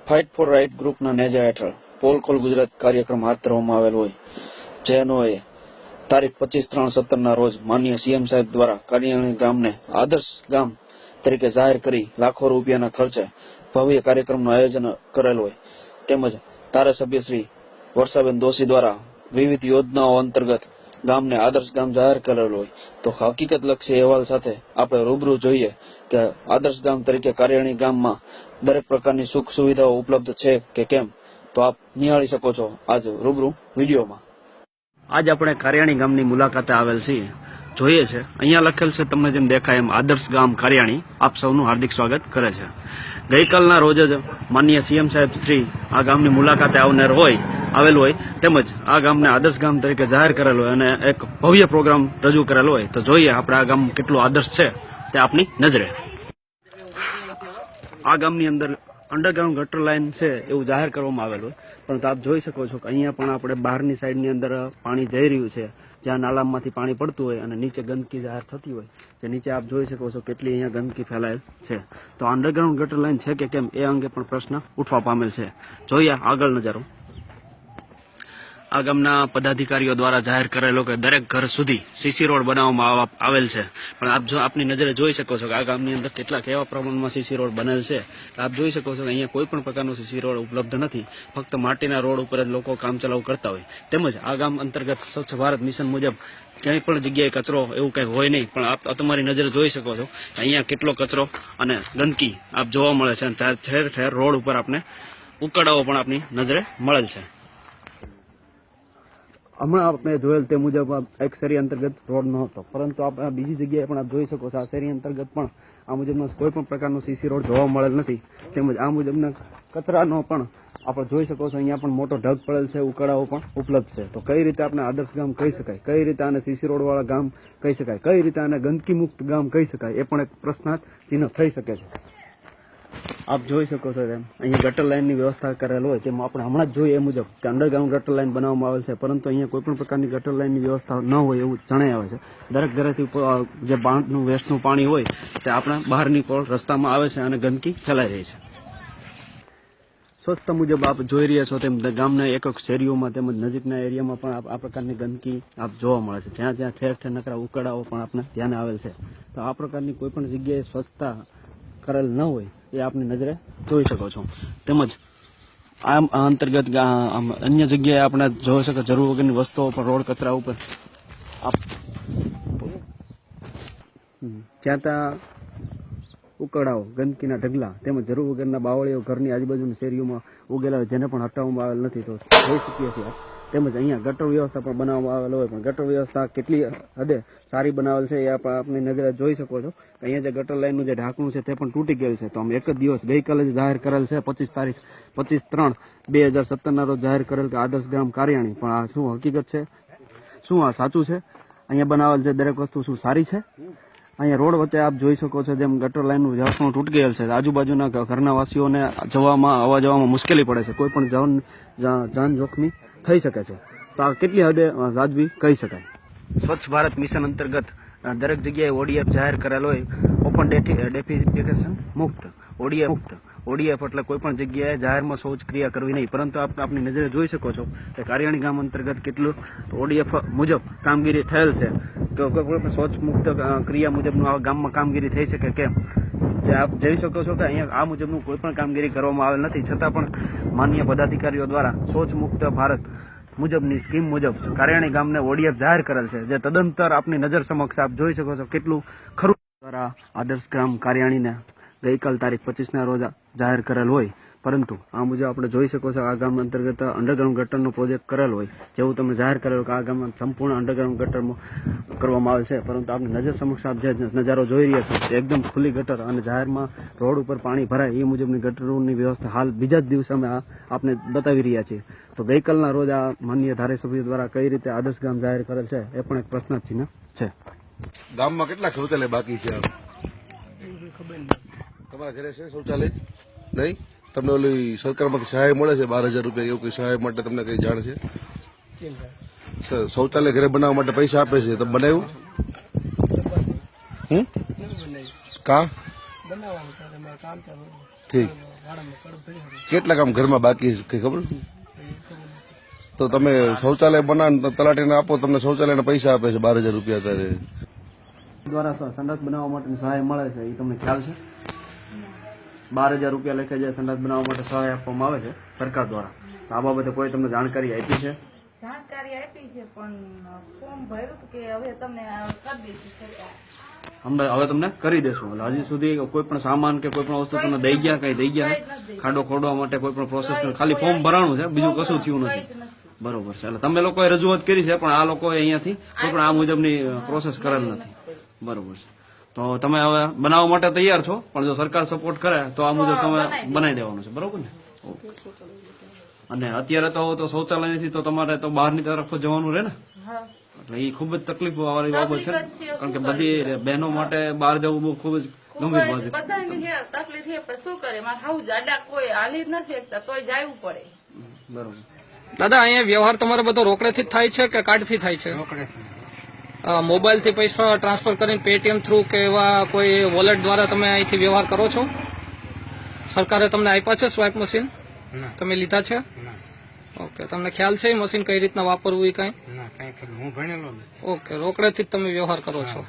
Fight for right ગ્રુપના નેજા હેઠળ પોલ ખોલ ગુજરાત કાર્યક્રમ હાથ ધરવામાં આવેલ હોય, જે અન્વયે તારીખ 25/3/17 રોજ માનનીય સીએમ સાહેબ દ્વારા કારિયાણી ગામને આદર્શ ગામ તરીકે જાહેર કરી લાખો રૂપિયાના ખર્ચે ભવ્ય કાર્યક્રમનું આયોજન કરેલ હોય, તેમજ ધારાસભ્ય શ્રી વર્ષાબેન દોશી દ્વારા વિવિધ યોજનાઓ અંતર્ગત ગામને આદર્શ ગામ જાહેર કરેલ હોય, તો હકીકતલક્ષી અહેવાલ સાથે આપણે રૂબરૂ જોઈએ કે આદર્શ ગામ તરીકે કારિયાણી ગામમાં દરેક પ્રકારની સુખ સુવિધાઓ ઉપલબ્ધ છે કે કેમ, તો આપ નિહાળી શકો છો આજ રૂબરૂ વિડીયોમાં. આજ આપણે કારિયાણી ગામની મુલાકાતે આવેલ છીએ. જોઈએ છે અહીંયા લખેલ છે તમને જેમ દેખાય એમ આદર્શ ગામ કારિયાણી. આપ સૌનું હાર્દિક સ્વાગત કરે છે. ગઈકાલના રોજ જ માનનીય સીએમ સાહેબ શ્રી આ ગામની મુલાકાતે આવેલ હોય તેમજ આ ગામને આદર્શ ગામ તરીકે જાહેર કરેલ હોય અને એક ભવ્ય પ્રોગ્રામ રજૂ કરેલો હોય, તો જોઈએ આપણે આ ગામ કેટલું આદર્શ છે તે આપની નજરે. આ ગામની અંદર અંડરગ્રાઉન્ડ ગટર લાઇન છે એવું જાહેર કરવામાં આવેલ હોય, પરંતુ આપ જોઈ શકો છો કે અહીંયા પણ આપણે બહારની સાઈડની અંદર પાણી જઈ રહ્યું છે, જ્યાં નાલામાંથી પાણી પડતું હોય અને નીચે ગંદકી જાહેર થતી હોય, જે નીચે આપ જોઈ શકો છો કેટલી અહીંયા ગંદકી ફેલાયેલ છે. તો અંડરગ્રાઉન્ડ ગટર લાઇન છે કે કેમ એ અંગે પણ પ્રશ્ન ઉઠવા પામેલ છે. જોઈએ આગળ નજારો. આ ગામના પદાધિકારીઓ દ્વારા જાહેર કરેલો કે દરેક ઘર સુધી સીસી રોડ બનાવવામાં આવેલ છે, પણ આપની નજરે જોઈ શકો છો કે આ ગામની અંદર કેટલાક એવા પ્રમાણમાં સીસી રોડ બનેલ છે. આપ જોઈ શકો છો કે અહીંયા કોઈ પણ પ્રકારનો સીસી રોડ ઉપલબ્ધ નથી, ફક્ત માટીના રોડ ઉપર જ લોકો કામચલાઉ કરતા હોય. તેમજ આ ગામ અંતર્ગત સ્વચ્છ ભારત મિશન મુજબ ક્યાંય પણ જગ્યાએ કચરો એવું કંઈ હોય નહીં, પણ આપ તમારી નજરે જોઈ શકો છો અહીંયા કેટલો કચરો અને ગંદકી આપ જોવા મળે છે, અને ઠેર ઠેર રોડ ઉપર આપણે ઉકળાઓ પણ આપની નજરે મળેલ છે. હમણાં આપણે જોયેલ તે મુજબ એક શેરી અંતર્ગત રોડ ન હતો, પરંતુ આપણે બીજી જગ્યાએ પણ આપ જોઈ શકો છો આ શેરી અંતર્ગત પણ આ મુજબનો કોઈ પણ પ્રકારનો સીસી રોડ જોવા મળેલ નથી. તેમજ આ મુજબના કચરાનો પણ આપણે જોઈ શકો છો અહીંયા પણ મોટો ઢગ પડેલ છે, ઉકાળાઓ પણ ઉપલબ્ધ છે. તો કઈ રીતે આપણે આદર્શ ગામ કહી શકાય, કઈ રીતે આને સીસી રોડ વાળા ગામ કહી શકાય, કઈ રીતે આને ગંદકી મુક્ત ગામ કહી શકાય, એ પણ એક પ્રશ્નાર્થ ચિહ્ન થઈ શકે છે. આપ જોઈ શકો છો તેમ અહીંયા ગટર લાઇનની વ્યવસ્થા કરેલ હોય, તેમાં આપણે હમણાં જ જોઈએ એ મુજબ કે અંડરગ્રાઉન્ડ ગટર લાઇન બનાવવામાં આવેલ છે, પરંતુ અહીંયા કોઈ પણ પ્રકારની ગટર લાઇનની વ્યવસ્થા ન હોય એવું જણાઈ આવે છે. દરેક ઘરેથી જે બાંધનું વેસ્ટનું પાણી હોય તે આપણા બહારની રસ્તામાં આવે છે અને ગંદકી ફેલાઈ રહી છે. સ્વચ્છતા મુજબ આપ જોઈ રહ્યા છો તેમ ગામના એક શેરીઓમાં તેમજ નજીકના એરિયામાં પણ આ પ્રકારની ગંદકી આપ જોવા મળે છે, જ્યાં જ્યાં ઠેર ઠેર નકરા ઉકળાઓ પણ આપણે ધ્યાને આવેલ છે. તો આ પ્રકારની કોઈ પણ જગ્યાએ સ્વચ્છતા કરેલ ન હોય એ આપની નજરે જોઈ શકો છો. તેમજ આ અંતર્ગત અન્ય જગ્યાએ આપણે જોઈ શકો જરૂર વગરની વસ્તુઓ પર રોડ કચરા ઉપર જ્યાં ત્યાં ઉકળાઓ, ગંદકીના ઢગલા તેમજ જરૂર વગરના બાવળીઓ ઘરની આજુબાજુની શેરીઓમાં ઉગેલા હોય, જેને પણ હટાવવામાં આવેલ નથી, તો જોઈ શકીએ છીએ. તેમજ અહીંયા ગટર વ્યવસ્થા પણ બનાવવામાં આવેલ હોય, પણ ગટર વ્યવસ્થા કેટલી હદે સારી બનાવેલ છે એ આપની નજરે જોઈ શકો છો. અહીંયા જે ગટર લાઇનનું જે ઢાંકણું છે તે પણ તૂટી ગયેલ છે. તો અમે એક જ દિવસ ગઈકાલે જ જાહેર કરેલ છે 25/3/2017 રોજ જાહેર કરેલ કે આદર્શ ગામ કારિયાણી, પણ આ શું હકીકત છે, શું આ સાચું છે, અહીંયા બનાવેલ છે દરેક વસ્તુ શું સારી છે? અહીંયા રોડ વચ્ચે આપ જોઈ શકો છો જેમ ગટર લાઇનનું ઢાંકણું તૂટી ગયેલ છે, આજુબાજુના ઘરના વાસીઓને આવવા જવામાં મુશ્કેલી પડે છે, કોઈ પણ જાન જોખમી થઈ શકે છે. તો આ કેટલી હદે વાજબી કહી શકાય? સ્વચ્છ ભારત મિશન અંતર્ગત દરેક જગ્યાએ ઓડીએફ જાહેર કરેલ હોય, ઓપન ડેફિકેશન મુક્ત, ઓડીએફ એટલે કોઈ પણ જગ્યાએ જાહેરમાં શૌચક્રિયા કરવી નહીં, પરંતુ આપની નજરે જોઈ શકો છો કે કારિયાણી ગામ અંતર્ગત કેટલું ઓડીએફ મુજબ કામગીરી થયેલ છે. તો કોઈ પણ શૌચ મુક્ત ક્રિયા મુજબનું આ ગામમાં કામગીરી થઈ શકે કેમ? જે આપ જોઈ શકો છો કે અહીંયા આ મુજબનું કોઈ પણ કામગીરી કરવામાં આવેલ નથી, છતાં પણ માનનીય પદાધિકારીઓ દ્વારા શૌચ મુક્ત ભારત મુજબની સ્કીમ મુજબ કારિયાણી ગામને ઓડીએફ જાહેર કરેલ છે, જે તદંતર આપની નજર સમક્ષ આપ જોઈ શકો છો કેટલું ખરું. દ્વારા આદર્શ ગામ કારિયાણીને ગઈકાલ તારીખ 25ના રોજ જાહેર કરેલ હોય, પરંતુ આ મુજબ આપણે જોઈ શકો છો આ ગામ અંતર્ગત અંડરગ્રાઉન્ડ ગટરનો પ્રોજેક્ટ કરેલ હોય, જેવું તમે જાહેર કરેલું કે આ ગામમાં સંપૂર્ણ અંડરગ્રાઉન્ડ ગટર કરવામાં આવે છે, પરંતુ આપની નજર સમક્ષ આપ જે નજારો જોઈ રહ્યા છો તે એકદમ ખુલ્લી ગટર અને જાહેરમાં રોડ ઉપર પાણી ભરાય એ મુજબની ગટરોની વ્યવસ્થા હાલ બીજા જ દિવસે અમે આપને બતાવી રહ્યા છીએ. તો ગઈકાલના રોજ આ માનનીય ધારાસભ્ય દ્વારા કઈ રીતે આદર્શ ગામ જાહેર કરેલ છે એ પણ એક પ્રશ્નાર્થ ચિહ્ન છે. ગામમાં કેટલા શૌચાલય બાકી છે? તમારા ઘરે છે શૌચાલય? નહીં? તમને ઓલી સરકારમાંથી સહાય મળે છે 12,000 રૂપિયા, એવું કઈ સહાય માટે તમને કઈ જાણ છે? શૌચાલય ઘરે બનાવવા માટે પૈસા આપે છે, તમે બનાવ્યું? કા ઠીક કેટલા કામ ઘરમાં બાકી છે કઈ ખબર છે? તો તમે શૌચાલય બનાવો તલાટીને આપો, તમને શૌચાલયના પૈસા આપે છે 12,000 રૂપિયા અત્યારે. દ્વારા સંડાસ બનાવવા માટેની સહાય મળે છે એ તમને ખ્યાલ છે? 12,000 રૂપિયા લેખે જે સંડાસ બનાવવા માટે સહાય આપવામાં આવે છે સરકાર દ્વારા, આ બાબતે કોઈ તમને જાણકારી આપી છે? જાણકારી આપી છે પણ ફોર્મ ભર્યું હતું કે હવે તમને કરી દઈશું સરકાર. હવે તમને કરી દેશું. એટલે હજી સુધી કોઈ પણ સામાન કે કોઈ પણ વસ્તુ તમને દઈ ગયા, કઈ દઈ ગયા ખાડો ખોડવા માટે કોઈ પણ પ્રોસેસ ખાલી ફોર્મ ભરાણું છે, બીજું કશું થયું નથી. બરોબર છે. એટલે તમે લોકોએ રજૂઆત કરી છે પણ આ લોકોએ અહીંયાથી કોઈ પણ આ મુજબની પ્રોસેસ કરેલ નથી. બરોબર છે. તો તમે હવે બનાવવા માટે તૈયાર છો, પણ જો સરકાર સપોર્ટ કરે તો આ મુજબ તમે બનાવી દેવાનું છે. બરોબર ને? ઓકે. અને અત્યારે તો શૌચાલય નથી તો તમારે તો બહારની તરફ જવાનું રહે ને, એટલે એ ખૂબ જ તકલીફ વાળી બાબત છે, કારણ કે બધી બહેનો માટે બહાર જવું બહુ ખૂબ જ ગંભીર બાબત છે. બધાની તકલીફ છે પણ શું કરે, મારે હાવ જાડા કોઈ હાલી જ નથી શકતા તોય જવું પડે. બરોબર. દાદા, અહીંયા વ્યવહાર તમારો બધો રોકડેથી જ થાય છે કે કાર્ડથી થાય છે? મોબાઈલથી પૈસા ટ્રાન્સફર કરીને પેટીએમ થ્રુ કે એવા કોઈ વોલેટ દ્વારા તમે અહીંથી વ્યવહાર કરો છો? સરકારે તમને આપ્યા છે સ્વાઇપ મશીન? તમે લીધા છે? ઓકે. તમને ખ્યાલ છે એ મશીન કઈ રીતના વાપરવું એ કઈ? ઓકે. રોકડેથી જ તમે વ્યવહાર કરો છો?